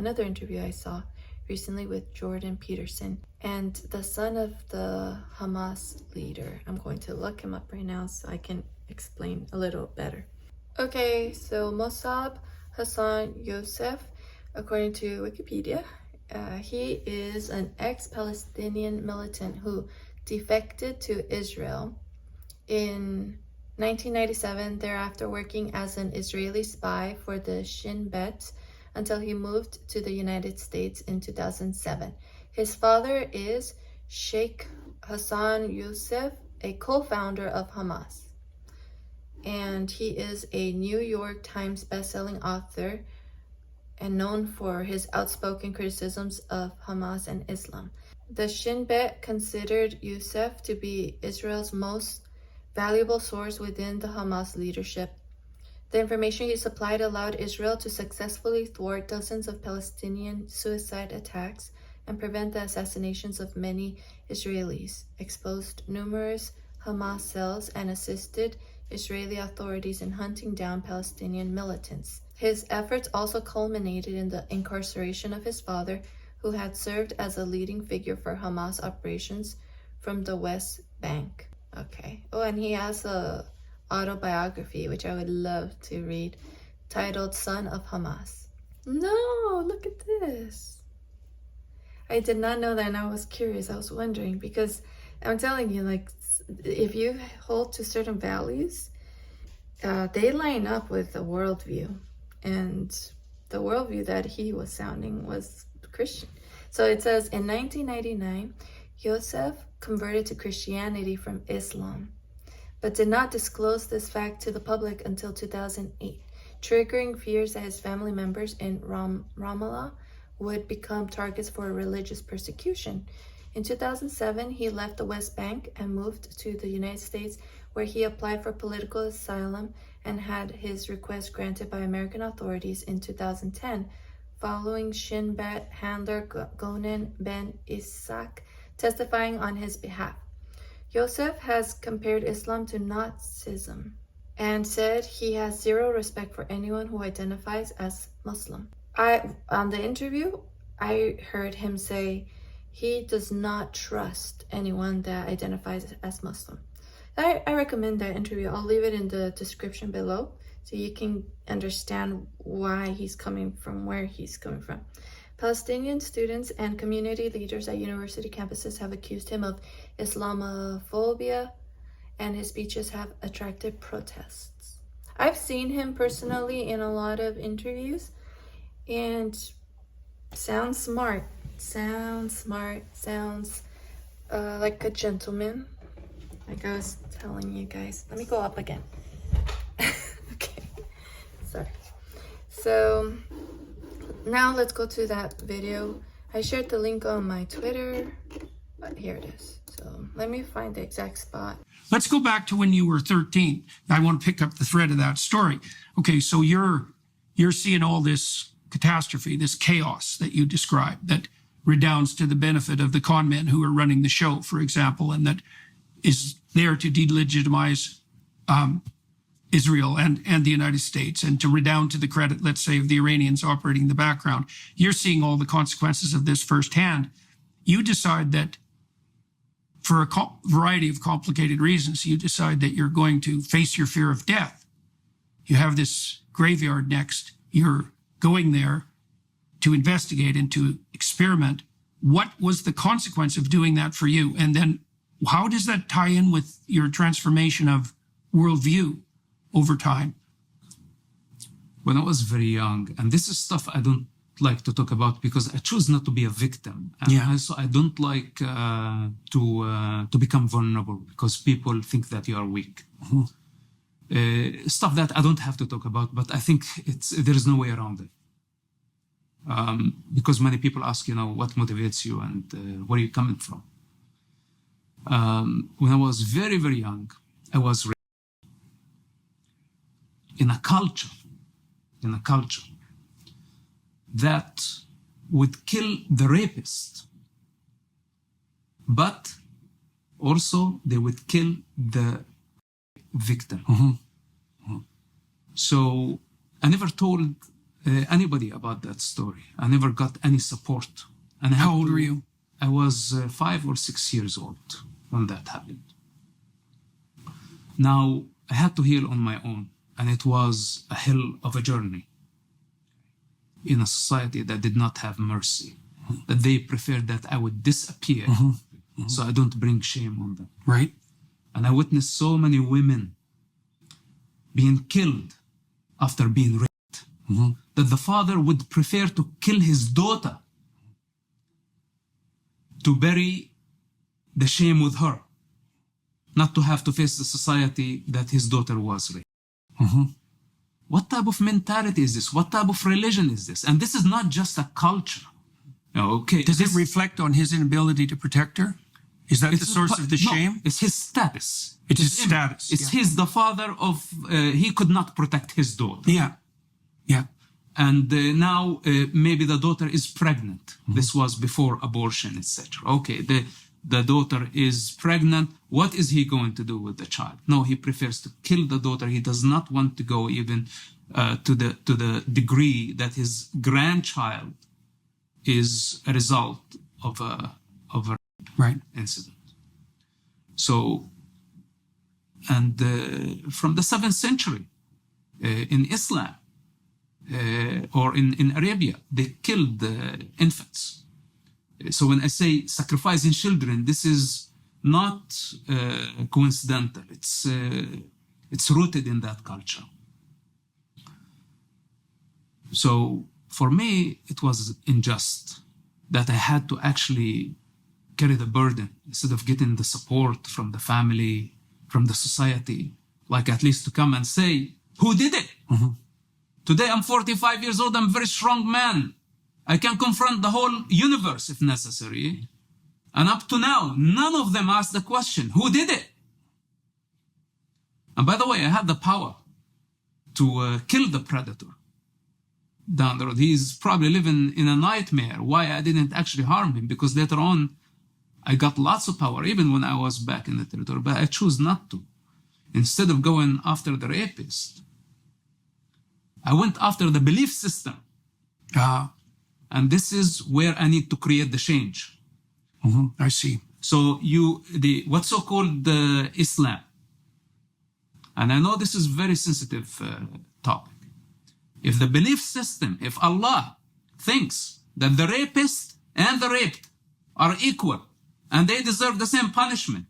another interview I saw recently with Jordan Peterson and the son of the Hamas leader. I'm going to look him up right now so I can explain a little better. Okay, so Mossab Hassan Youssef, according to Wikipedia, he is an ex-Palestinian militant who defected to Israel in 1997, thereafter working as an Israeli spy for the Shin Bet until he moved to the United States in 2007. His father is Sheikh Hassan Youssef, a co-founder of Hamas. And he is a New York Times bestselling author and known for his outspoken criticisms of Hamas and Islam. The Shin Bet considered Youssef to be Israel's most valuable source within the Hamas leadership. The information he supplied allowed Israel to successfully thwart dozens of Palestinian suicide attacks and prevent the assassinations of many Israelis, exposed numerous Hamas cells, and assisted Israeli authorities in hunting down Palestinian militants. His efforts also culminated in the incarceration of his father, who had served as a leading figure for Hamas operations from the West Bank. Okay. Oh, and he has a autobiography, which I would love to read, titled Son of Hamas. No, look at this. I did not know that, and I was curious. I was wondering, because I'm telling you, like, if you hold to certain values, they line up with the worldview. And the worldview that he was sounding was Christian. So it says, in 1999, Youssef converted to Christianity from Islam, but did not disclose this fact to the public until 2008, triggering fears that his family members in Ramallah would become targets for religious persecution. In 2007, he left the West Bank and moved to the United States, where he applied for political asylum and had his request granted by American authorities in 2010, following Shin Bet handler Gonen Ben Isaac testifying on his behalf. Youssef has compared Islam to Nazism and said he has zero respect for anyone who identifies as Muslim. On the interview, I heard him say he does not trust anyone that identifies as Muslim. I recommend that interview. I'll leave it in the description below so you can understand why he's coming from where he's coming from. Palestinian students and community leaders at university campuses have accused him of Islamophobia, and his speeches have attracted protests. I've seen him personally in a lot of interviews, and sounds smart, sounds like a gentleman, like I was telling you guys. Let me go up again. Okay, sorry. So now let's go to that video. I shared the link on my Twitter, but here it is. So let me find the exact spot. Let's go back to when you were 13. I want to pick up the thread of that story. Okay, so you're seeing all this catastrophe, this chaos that you described, that redounds to the benefit of the con men who are running the show, for example, and that is there to delegitimize Israel and the United States, and to redound to the credit, let's say, of the Iranians operating in the background. You're seeing all the consequences of this firsthand. You decide that, for a variety of complicated reasons, you decide that you're going to face your fear of death. You have this graveyard next. You're going there to investigate and to experiment. What was the consequence of doing that for you? And then how does that tie in with your transformation of worldview over time? When I was very young, and this is stuff I don't like to talk about because I choose not to be a victim. And also I don't like to become vulnerable because people think that you are weak. Stuff that I don't have to talk about, but I think there is no way around it. Because many people ask, what motivates you and where are you coming from? When I was very, very young, I was raised in a culture that would kill the rapist, but also they would kill the victim. So I never told anybody about that story. I never got any support. And How old were you? I was 5 or 6 years old when that happened. Now, I had to heal on my own, and it was a hell of a journey in a society that did not have mercy, that they preferred that I would disappear so I don't bring shame on them. Right. And I witnessed so many women being killed after being raped, that the father would prefer to kill his daughter to bury the shame with her, not to have to face the society that his daughter was raped. What type of mentality is this? What type of religion is this? And this is not just a culture. Okay. Does it reflect on his inability to protect her? Is that the source of the no, shame? It's his status. It's his status. It's he's the father of, he could not protect his daughter. Yeah. Yeah. And now maybe the daughter is pregnant. This was before abortion, etc. Okay, the daughter is pregnant. What is he going to do with the child? No, he prefers to kill the daughter. He does not want to go even to the degree that his grandchild is a result of a Right. incident. So, and from the 7th century in Islam or in Arabia, they killed infants. So when I say sacrificing children, this is not coincidental. It's rooted in that culture. So for me, it was unjust that I had to actually carry the burden instead of getting the support from the family, from the society, like at least to come and say, who did it? Today I'm 45 years old, I'm a very strong man. I can confront the whole universe if necessary. And up to now, none of them asked the question, who did it? And by the way, I had the power to kill the predator down the road. He's probably living in a nightmare. Why I didn't actually harm him? Because later on, I got lots of power, even when I was back in the territory, but I chose not to. Instead of going after the rapist, I went after the belief system. And this is where I need to create the change. I see. So what's so-called Islam, and I know this is very sensitive topic. If the belief system, if Allah thinks that the rapist and the raped are equal and they deserve the same punishment,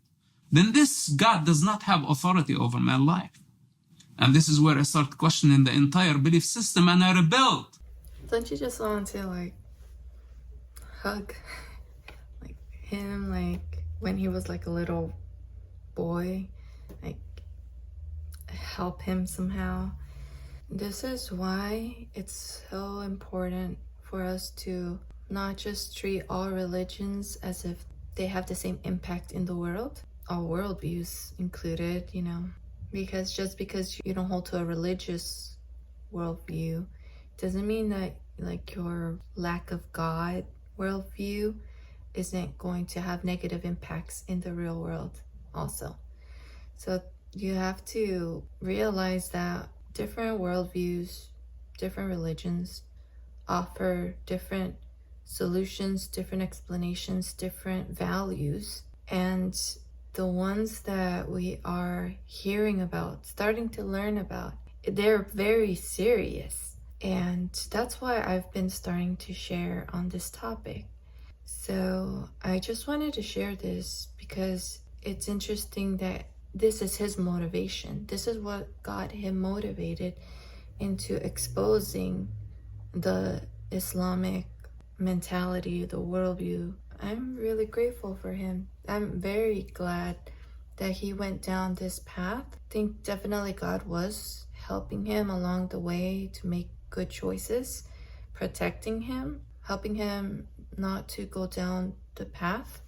then this God does not have authority over my life. And this is where I start questioning the entire belief system, and I rebelled. Don't you just want to hug him when he was a little boy, help him somehow? This is why it's so important for us to not just treat all religions as if they have the same impact in the world, all worldviews included, because just because you don't hold to a religious worldview doesn't mean that your lack of God worldview isn't going to have negative impacts in the real world also. So you have to realize that different worldviews, different religions offer different solutions, different explanations, different values. And the ones that we are hearing about, starting to learn about, they're very serious. And that's why I've been starting to share on this topic. So I just wanted to share this because it's interesting that this is his motivation. This is what got him motivated into exposing the Islamic mentality, the worldview. I'm really grateful for him. I'm very glad that he went down this path. I think definitely God was helping him along the way to make good choices, protecting him, helping him not to go down that path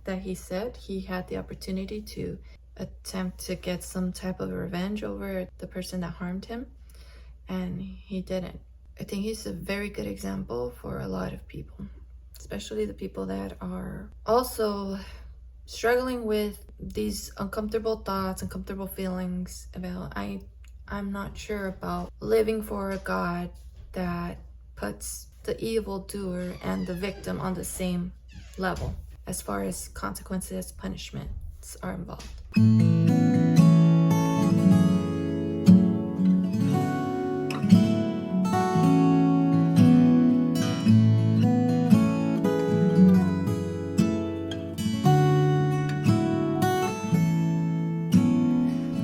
that he said he had the opportunity to attempt to get some type of revenge over the person that harmed him, and he didn't. I think he's a very good example for a lot of people, especially the people that are also struggling with these uncomfortable thoughts, uncomfortable feelings about I'm not sure about living for a God that puts the evildoer and the victim on the same level as far as consequences, punishments are involved.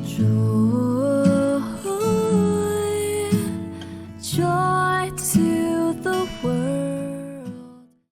주